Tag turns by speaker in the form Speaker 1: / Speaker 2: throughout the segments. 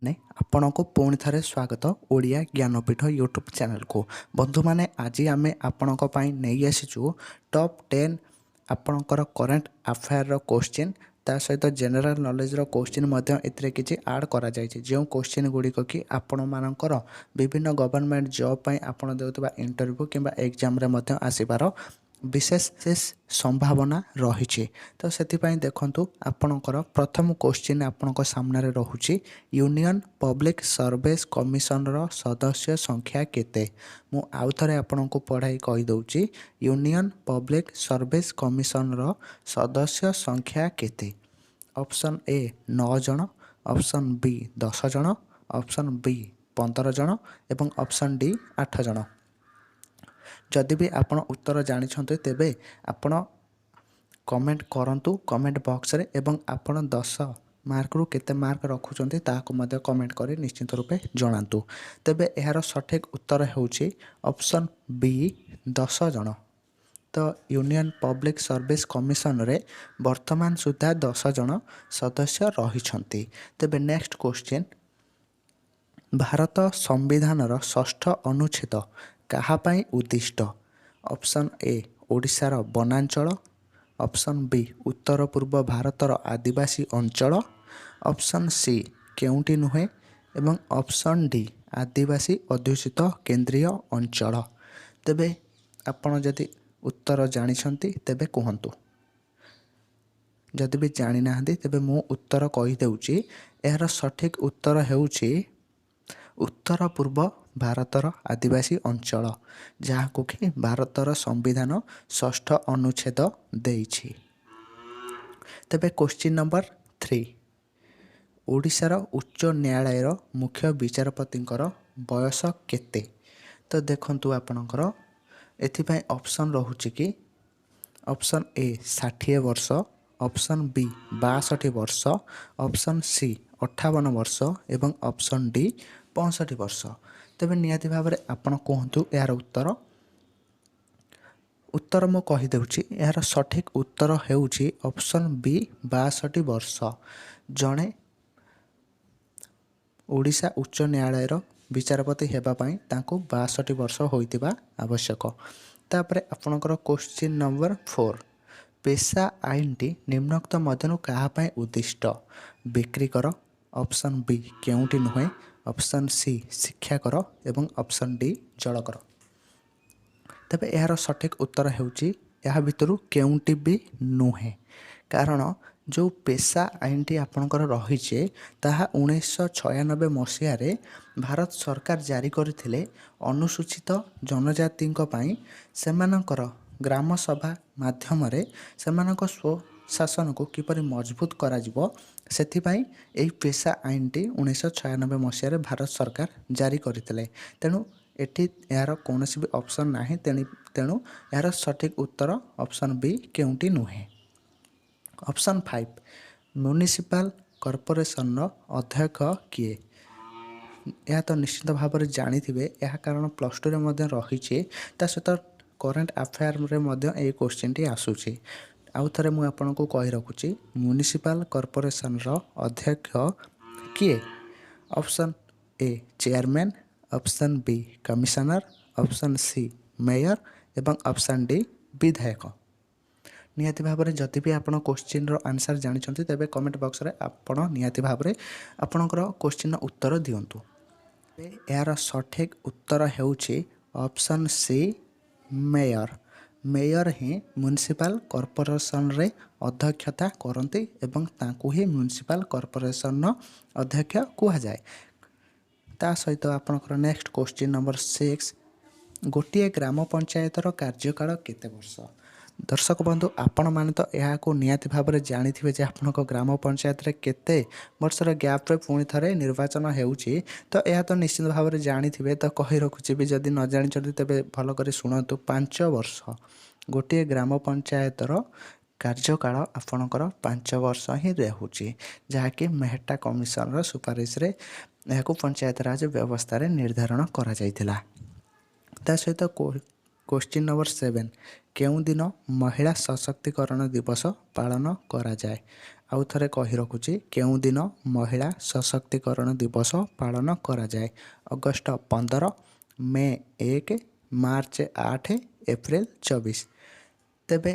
Speaker 1: ने आपनको पुणी थे स्वागत ओडिया ज्ञानपीठ यूट्यूब चैनल को बंधु मैंने आज आम आपण नहीं आसीचु टॉप 10 आपणकर करेन्ट अफेयर क्वेश्चन ता सहित जनरल नॉलेज रो क्वेश्चन एथिरे किछि ऐड करा जायछि जो क्वेश्चन गुड़िक कि आपण मानकर विभिन्न गवर्नमेंट जॉब पई आपण देउतबा इंटरव्यू किंबा एग्जाम रे मध्य आसीबार विशेष संभावना रही तो से देखु आपणकर प्रथम क्वेश्चन आपण सामने रहुछि यूनियन पब्लिक सर्विस कमिशन रो सदस्य संख्या केते मु आउ थरे आपनको पढ़ाई कहि दउछि यूनियन पब्लिक सर्विस कमिशन रो सदस्य संख्या केते ऑप्शन ए 9 जन ऑप्शन बी 10 जन ऑप्शन बी 15 जन एवं ऑप्शन डी 8 जन जदि भी आपण उत्तर जानिछन्ते तेबे आपण कमेंट करंतु कमेंट बॉक्स रे एवं आपण 10 मार्क रु केते मार्क रखुचन्ते ताको मध्ये कमेंट करी निश्चित रूपे जणांतु तेबे एहार सठिक उत्तर हेउछि ऑप्शन बी 10 जन तो यूनियन पब्लिक सर्विस कमिशन रे वर्तमान सुधा 10 जन सदस्य रहिछन्ति तेबे नेक्स्ट क्वेश्चन भारत संविधान रो षष्ठ अनुच्छेद कहा पाई उद्दिष्ट ऑप्शन ए ओडिशार वनांचल ऑप्शन बी उत्तर पूर्व भारतर आदिवासी अंचल ऑप्शन सी केउंटी नुहे एवं ऑप्शन डी आदिवासी अध्युषित केंद्रीय अंचल तेबे आपण जदि उत्तर जानिछन्ति तेबे कहंतु जदि भी जानि नाहंती तेबे मु उत्तर कहि देउची एहार सठिक उत्तर हेउची उत्तर पूर्व भारतर आदिवासी अंचल जहाँ कि भारतर संविधान षष्ठ अनुच्छेद देइछि तेबे क्वेश्चन नंबर 3 ओडिशार उच्च न्यायालय मुख्य विचारपतिंकर बयस केते तो देखंतु आपणकर एथिपाई ऑप्शन रहुछि कि ऑप्शन ए 60 वर्ष ऑप्शन बी 62 वर्ष ऑप्शन सी 58 वर्ष एवं ऑप्शन डी 65 वर्ष तेबे नियति भाव में आपण कहतु यार उत्तर मु कहि देउछि यार सठिक उत्तर हेउछि ऑप्शन बी 62 वर्ष जणे ओडिशा उच्च न्यायालय विचारपति हेबा पई तांको 62 वर्ष होइतिबा आवश्यक तापरे आपणकर क्वेश्चन नंबर 4 पेशा आईन टी निम्नोक्त मध्यनु कहा पई उद्दिष्ट बिक्री कर ऑप्शन बी केउंटी नुहे ऑप्शन सी शिक्षा कर एवं ऑप्शन डी जल कर तबे यार सठिक उत्तर हेउची या भितरु केउंटी भी नुहे कारण जो पेशा आईन टी आपणकर रहिछे ताहा 1996 मसीह रे भारत सरकार जारी करथिले अनुसूचित जनजाति पई सेमानकर ग्राम सभा माध्यम रे सेमानक स्व शासन को किपरि मजबूत करा जिवो सेथिपाई एई पेशा आईन टी 1996 मसीह भारत सरकार जारी करथिले तेणु एठी यार कोनोसी भी ऑप्शन नाही तेणु यार सठिक उत्तर ऑप्शन बी केउंटी नुहे ऑप्शन 5 म्युनिसिपल कॉर्पोरेशन रो अध्यक्ष किए यह तो निश्चित भाव में जानिथिबे यह कारण +2 रे मध्य रहिछे ता सहित करेन्ट अफेयर रे मध्य ए क्वेश्चन टी आसुची आउ थरे मु आपनको कहि रखुची म्युनिसिपल कॉर्पोरेशन रो अध्यक्ष किए option A chairman option B commissioner option C mayor एवं ऑप्शन डी विधायक निहाती भाव में जदि भी आपण क्वेश्चन रो आंसर जानिछन्ती तेबे कमेंट बॉक्स रे आपण निहाती भाव में आपणकर क्वेश्चन उत्तर दियंतु यार सठिक उत्तर हेउची ऑप्शन सी मेयर मेयर ही म्युनिसिपल कॉर्पोरेशन रे अध्यक्षता करती एवं तांकु ही म्युनिसिपल कॉर्पोरेशन अध्यक्ष कुहा जाए ता सहित आपनकर नेक्स्ट क्वेश्चन नंबर 6 गोटे ग्राम पंचायतर कार्यकाल केते वर्ष दर्शक बंधु आपण माने तो यहाँ को नियति भाव में जानिथिबे जे आपनक ग्राम पंचायत रे केते वर्षर गैप रे पुणी थरे निर्वाचन हेउची तो यह तो निश्चित भाव में जानिथिबे तो कहि रखुची भी जदि न जानिछथि तेबे भलो करी सुनतु 5 वर्ष गोटे ग्राम पंचायतर कार्यकाल आपणकर 5 वर्ष ही रहुची जहाँकि मेहटा कमिशन रो सुपारिश रे यह पंचायत राज व्यवस्था रे निर्धारण करा जायतिला ता सहित क्वेश्चन नंबर 7 केउं दिन महिला सशक्तिकरण दिवस पालन करा जाए। आउ थरे कहि रखुची केउं दिन महिला सशक्तिकरण दिवस पालन करा जाए। अगस्त 15, मे 1, मार्च 8, एप्रिल 24। तेबे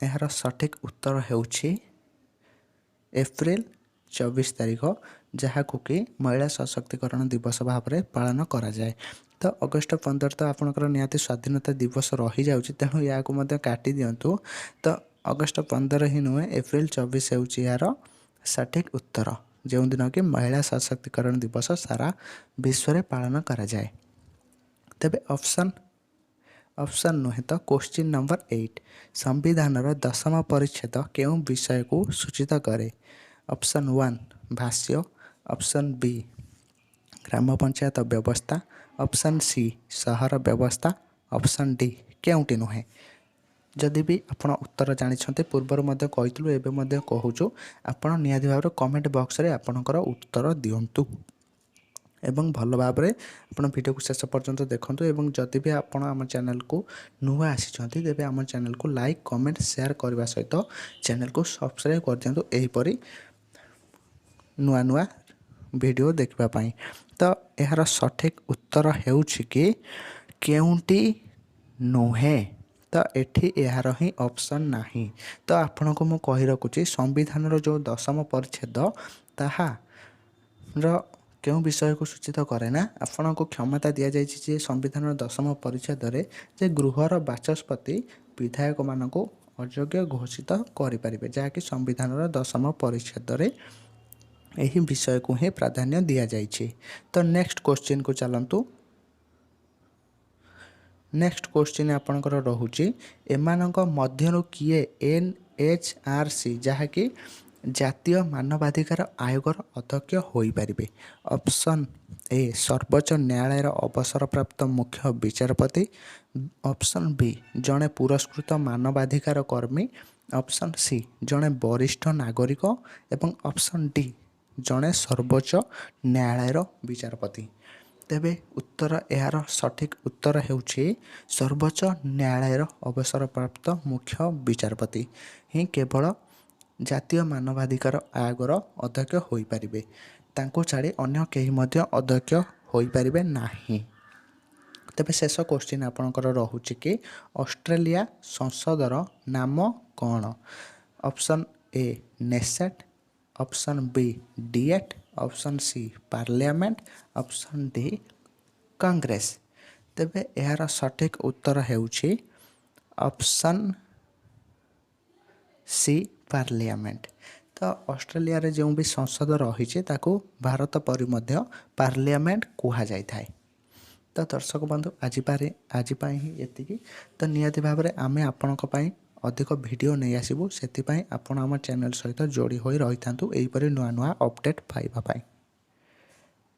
Speaker 1: यार सठिक उत्तर हेउछि एप्रिल 24 तारिख, जहाँ कि महिला सशक्तिकरण दिवस भाव में पालन करा जाए। तो अगस्त 15 तो आपंकर निहाती स्वाधीनता दिवस रही जाउछि, तेणु या काटी दिंतु। तो अगस्त 15 ही नुहे, एप्रिल 24 होउछि यार सठिक उत्तर, जो दिन कि महिला सशक्तिकरण दिवस सारा विश्व में पालन करा जाए। तेबे ऑप्शन नुहे तो क्वेश्चन नंबर 8 संविधान 10वां परिच्छेद केउं विषय को सूचित करे। ऑप्शन 1 भाष्य, ऑप्शन बी ग्राम पंचायत व्यवस्था, ऑप्शन सी सहर व्यवस्था, ऑप्शन डी केउंटी नुहे। जदि भी आपण उत्तर जानिछन्ते पूर्वर मध्य कहितलु, एबे मध्य कहूछु, आपण निहाती भाव कमेंट बॉक्स रे आपणकर उत्तर दियंतु एवं भल भाव में आप वीडियो को शेष पर्यंत देखंतु। एवं जदि भी आपण आम चैनल को नुआ आसी तेबे आम चैनल को लाइक कमेंट शेयर करने सहित चैनल को सब्सक्राइब कर दियंतु एहीपरि नुआ नुआ वीडियो देखिबा। तो यार सठिक उत्तर हेउछि कि केउंटी नुहे। तो एठी यार ही ऑप्शन नाही। तो आपण को मु कहि रखुछि संविधान जो 10वां परिच्छेद ताहा केउं विषय को सूचित करे ना, आपण को क्षमता दिया जाइछि जे संविधान 10वां परिच्छेद रे जे गृहर बाचस्पति विधायक मान को अयोग्य घोषित करि परिबे, जहाँकि संविधान 10वां परिच्छेद रे यही विषय को ही प्राधान्य दिया जाइछि। तो नेक्स्ट क्वेश्चन को चलंतु। नेक्स्ट क्वेश्चन आपनकर रहुछि एमानक मध्यरु किए NHRC जहाँकि जातीय मानवाधिकार आयोगर अध्यक्ष होई परिबे। ऑप्शन ए सर्वोच्च न्यायालय अवसरप्राप्त मुख्य विचारपति, ऑप्शन बी जड़े पुरस्कृत मानवाधिकार कर्मी, ऑप्शन सी जड़े वरिष्ठ नागरिक एवं ऑप्शन डी जड़े सर्वोच्च न्यायालय विचारपति। तेबे उत्तर यार सठिक उत्तर हेउछि सर्वोच्च न्यायालय अवसरप्राप्त मुख्य विचारपति ही केवल जातीय मानवाधिकार आयोगर अध्यक्ष होई परिबे, तांको छाड़ी अन्य केही मध्य अध्यक्ष होई परिबे नाही। तेबे शेष क्वेश्चन आपनकर रहुछि कि ऑस्ट्रेलिया संसदर नाम कौन। Option A Knesset, option B Diet, option C parliament, option D Congress. तेबे यार सठिक उत्तर हेउछि ऑप्शन सी पार्लियामेंट। तो ऑस्ट्रेलिया रे जो भी संसद रही ताकू भारत परि मध्य पार्लियामेंट कहा जाय थाए। तो दर्शक बंधु आज ही एतिकी। तो निहाती भाव में आमे आपनक पई अधिक वीडियो नहीं आसबू, से आपण आम चैनल सहित जोड़ी होई रही था एहीपरि नुआ नुआ अपडेट पाइबा पाई।